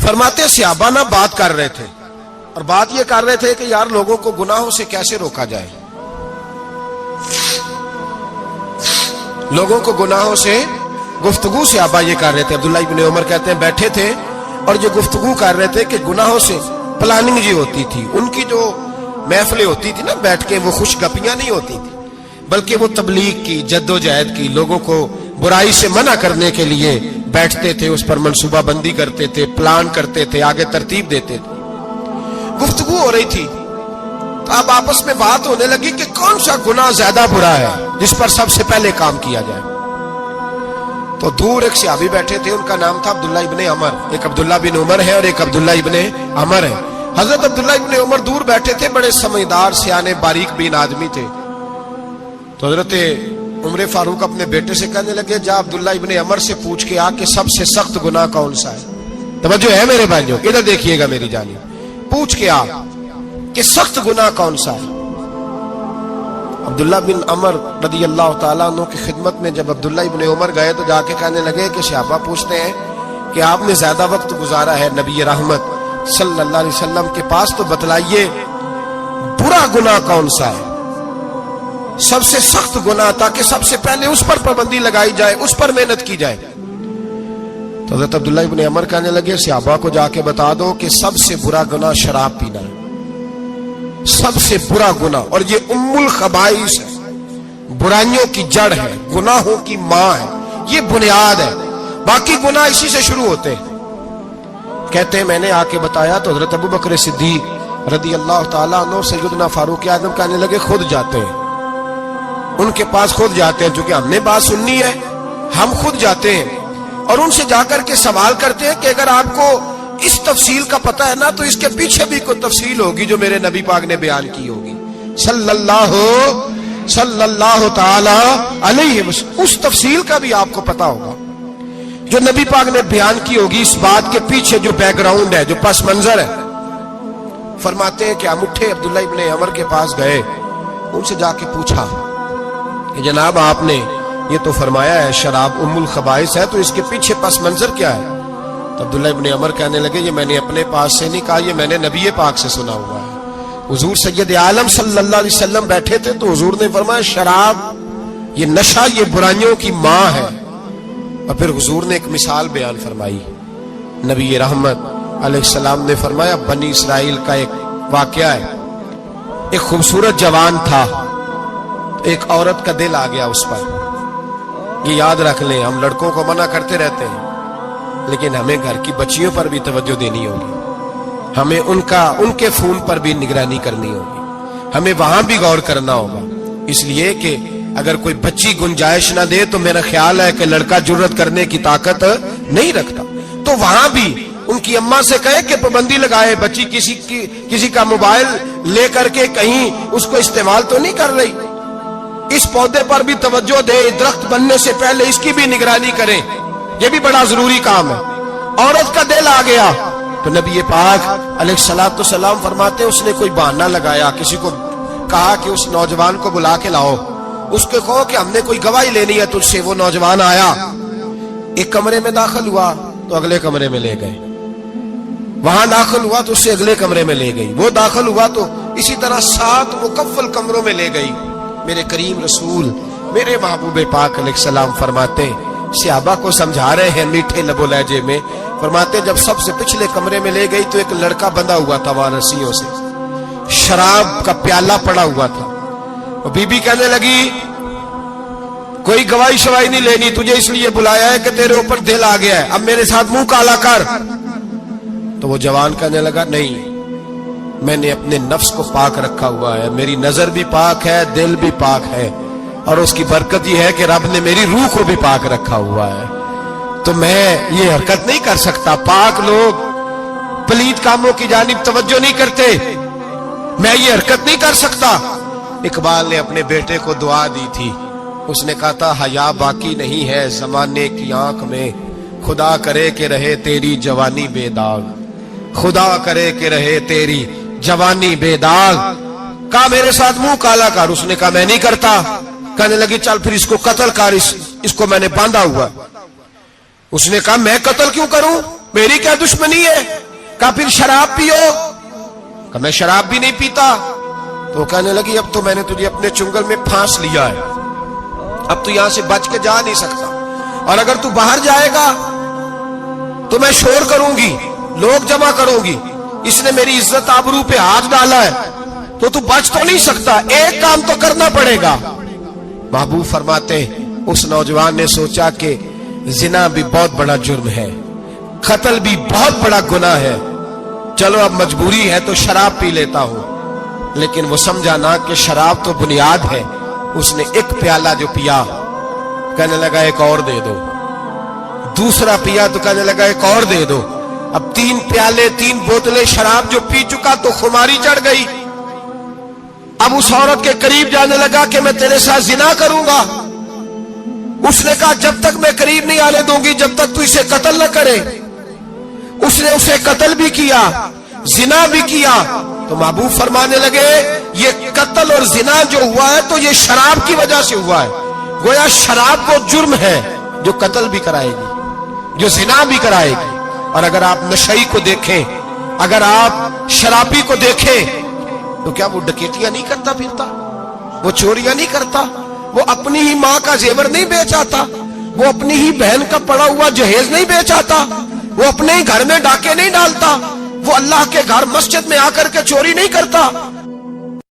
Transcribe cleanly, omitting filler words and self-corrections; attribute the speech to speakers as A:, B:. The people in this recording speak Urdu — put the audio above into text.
A: فرماتے صحابہ نہ بات کر رہے تھے، اور بات یہ کر رہے تھے کہ یار لوگوں کو گناہوں سے کیسے روکا جائے، لوگوں کو گناہوں سے گفتگو صحابہ یہ کر رہے تھے۔ عبداللہ ابن عمر کہتے ہیں بیٹھے تھے اور جو گفتگو کر رہے تھے کہ گناہوں سے پلاننگ جی ہوتی تھی، ان کی جو محفلیں ہوتی تھی نا بیٹھ کے، وہ خوش گپیاں نہیں ہوتی تھی، بلکہ وہ تبلیغ کی، جد و جہد کی، لوگوں کو برائی سے منع کرنے کے لیے بیٹھتے تھے، اس پر منصوبہ بندی کرتے تھے، پلان کرتے تھے، آگے ترتیب دیتے تھے۔ گفتگو ہو رہی تھی تو اب آپس میں بات ہونے لگی کہ کون سا گناہ زیادہ برا ہے جس پر سب سے پہلے کام کیا جائے۔ تو دور ایک صحابی بیٹھے تھے، ان کا نام تھا عبداللہ ابن عمر، ایک عبداللہ بن عمر ہے اور ایک عبداللہ ابن عمر ہے۔ حضرت عبداللہ ابن عمر دور بیٹھے تھے، بڑے سمجھدار سیانے باریک بین آدمی تھے۔ تو حضرت عمر فاروق اپنے بیٹے سے کہنے لگے جا عبداللہ ابن عمر سے پوچھ کے آ کہ سب سے سخت گناہ کون سا ہے۔ توجہ ہے میرے بھائیوں، ادھر دیکھیے گا میری جانب، پوچھ کے آ کہ سخت گناہ کون سا ہے۔ عبداللہ بن عمر رضی اللہ تعالیٰ عنہ کی خدمت میں جب عبداللہ ابن عمر گئے تو جا کے کہنے لگے کہ صحابہ پوچھتے ہیں کہ آپ نے زیادہ وقت گزارا ہے نبی رحمت صلی اللہ علیہ وسلم کے پاس، تو بتلائیے برا گناہ کون سا ہے، سب سے سخت گناہ، تاکہ سب سے پہلے اس پر پابندی لگائی جائے، اس پر محنت کی جائے۔ تو حضرت عبداللہ ابن عمر کہنے لگے صحابہ کو جا کے بتا دو کہ سب سے برا گناہ شراب پینا ہے، سب سے برا گناہ، اور یہ ام الخبائث ہے، برائیوں کی جڑ ہے، گناہوں کی ماں ہے، یہ بنیاد ہے، باقی گناہ اسی سے شروع ہوتے ہیں۔ کہتے ہیں میں نے آ کے بتایا تو حضرت ابو بکر صدیق رضی اللہ تعالیٰ عنہ سیدنا فاروق اعظم کہنے لگے خود جاتے ہیں، ان کے پاس خود جاتے ہیں، چونکہ ہم نے بات سننی ہے ہم خود جاتے ہیں اور ان سے جا کر کے سوال کرتے ہیں کہ اگر آپ کو اس تفصیل کا پتہ ہے نا تو اس کے پیچھے بھی کوئی تفصیل ہوگی جو میرے نبی پاک نے بیان کی ہوگی صلی اللہ تعالی علیہ وسلم، اس تفصیل کا بھی آپ کو پتہ ہوگا جو نبی پاک نے بیان کی ہوگی، اس بات کے پیچھے جو بیک گراؤنڈ ہے، جو پس منظر ہے۔ فرماتے ہیں کہ ہم اٹھے، عبداللہ ابن عمر کے پاس گئے، ان سے جا کے پوچھا کہ جناب آپ نے یہ تو فرمایا ہے شراب ام الخبائث ہے، تو اس کے پیچھے پس منظر کیا ہے؟ تو عبداللہ ابن عمر کہنے لگے یہ میں نے اپنے پاس سے نہیں کہا، یہ میں نے نبی پاک سے سنا ہوا ہے۔ حضور سید عالم صلی اللہ علیہ وسلم بیٹھے تھے تو حضور نے فرمایا شراب یہ نشہ، یہ برائیوں کی ماں ہے۔ اور پھر حضور نے ایک مثال بیان فرمائی، نبی رحمت علیہ السلام نے فرمایا بنی اسرائیل کا ایک واقعہ ہے، ایک خوبصورت جوان تھا، ایک عورت کا دل آ گیا اس پر۔ یہ یاد رکھ لیں، ہم لڑکوں کو منع کرتے رہتے ہیں لیکن ہمیں گھر کی بچیوں پر بھی توجہ دینی ہوگی، ہمیں ان کے فون پر بھی نگرانی کرنی ہوگی، ہمیں وہاں بھی غور کرنا ہوگا، اس لیے کہ اگر کوئی بچی گنجائش نہ دے تو میرا خیال ہے کہ لڑکا جرت کرنے کی طاقت نہیں رکھتا۔ تو وہاں بھی ان کی اماں سے کہے کہ پابندی لگائے، بچی کسی کا موبائل لے کر کے کہیں اس کو استعمال تو نہیں کر رہی، اس پودے پر بھی توجہ دے، درخت بننے سے پہلے اس کی بھی نگرانی کریں، یہ بھی بڑا ضروری کام ہے۔ عورت کا دل آ گیا تو نبی پاک علیہ الصلوۃ والسلام فرماتے اس نے کوئی بہانہ لگایا، کسی کو کہا کہ اس نوجوان کو بلا کے لاؤ، اس کو کہو کہ ہم نے کوئی گواہی لینی ہے تجھ سے۔ وہ نوجوان آیا، ایک کمرے میں داخل ہوا تو اگلے کمرے میں لے گئے، وہاں داخل ہوا تو اس سے اگلے کمرے میں لے گئی، وہ داخل ہوا تو اسی طرح 7 مکفل کمروں میں لے گئی۔ میرے کریم رسول میرے محبوب پاک علیہ السلام فرماتے، صحابہ کو سمجھا رہے ہیں میٹھے لب و لہجے میں، فرماتے جب سب سے پچھلے کمرے میں لے گئی تو ایک لڑکا بندھا ہوا تھا وہاں رسیوں سے، شراب کا پیالہ پڑا ہوا تھا۔ اور بی بی کہنے لگی کوئی گواہی شواہی نہیں لینی، تجھے اس لیے بلایا ہے کہ تیرے اوپر دل آ گیا ہے، اب میرے ساتھ منہ کالا کر۔ تو وہ جوان کہنے لگا نہیں، میں نے اپنے نفس کو پاک رکھا ہوا ہے، میری نظر بھی پاک ہے، دل بھی پاک ہے، اور اس کی برکت یہ ہے کہ رب نے میری روح کو بھی پاک رکھا ہوا ہے، تو میں یہ حرکت نہیں کر سکتا۔ پاک لوگ پلید کاموں کی جانب توجہ نہیں کرتے، میں یہ حرکت نہیں کر سکتا۔ اقبال نے اپنے بیٹے کو دعا دی تھی، اس نے کہا تھا حیا باقی نہیں ہے زمانے کی آنکھ میں، خدا کرے کہ رہے تیری جوانی بے داغ، خدا کرے کہ رہے تیری جوانی بے داغ۔ کہا میرے ساتھ منہ کالا کر، اس نے کہا میں نہیں کرتا۔ کہنے لگی چل پھر اس کو قتل کر، اس کو میں نے باندھا ہوا۔ اس نے کہا میں قتل کیوں کروں؟ میری کیا دشمنی ہے؟ کہا پھر شراب پیو؟ کہا میں شراب بھی نہیں پیتا۔ تو کہنے لگی اب تو میں نے تجھے اپنے چنگل میں پھانس لیا ہے، اب تو یہاں سے بچ کے جا نہیں سکتا، اور اگر تو باہر جائے گا تو میں شور کروں گی، لوگ جمع کروں گی، اس نے میری عزت آبرو پہ ہاتھ ڈالا ہے، تو بچ تو نہیں سکتا، ایک کام تو کرنا پڑے گا۔ محبوب فرماتے اس نوجوان نے سوچا کہ زنا بھی بہت بڑا جرم ہے، قتل بھی بہت بڑا گناہ ہے، چلو اب مجبوری ہے تو شراب پی لیتا ہوں۔ لیکن وہ سمجھا نہ کہ شراب تو بنیاد ہے۔ اس نے ایک پیالہ جو پیا، کہنے لگا ایک اور دے دو، دوسرا پیا تو کہنے لگا ایک اور دے دو، اب 3 پیالے 3 بوتلیں شراب جو پی چکا تو خماری چڑھ گئی۔ اب اس عورت کے قریب جانے لگا کہ میں تیرے ساتھ زنا کروں گا۔ اس نے کہا جب تک میں قریب نہیں آنے دوں گی جب تک تو اسے قتل نہ کرے۔ اس نے اسے قتل بھی کیا، زنا بھی کیا۔ تو محبوب فرمانے لگے یہ قتل اور زنا جو ہوا ہے تو یہ شراب کی وجہ سے ہوا ہے، گویا شراب وہ جرم ہے جو قتل بھی کرائے گی، جو زنا بھی کرائے گی۔ اور اگر آپ نشئی کو دیکھیں، اگر آپ شرابی کو دیکھیں تو کیا وہ ڈکیتیاں نہیں کرتا پھرتا، وہ چوریاں نہیں کرتا، وہ اپنی ہی ماں کا زیور نہیں بیچ آتا، وہ اپنی ہی بہن کا پڑا ہوا جہیز نہیں بیچ آتا، وہ اپنے ہی گھر میں ڈاکے نہیں ڈالتا، وہ اللہ کے گھر مسجد میں آ کر کے چوری نہیں کرتا،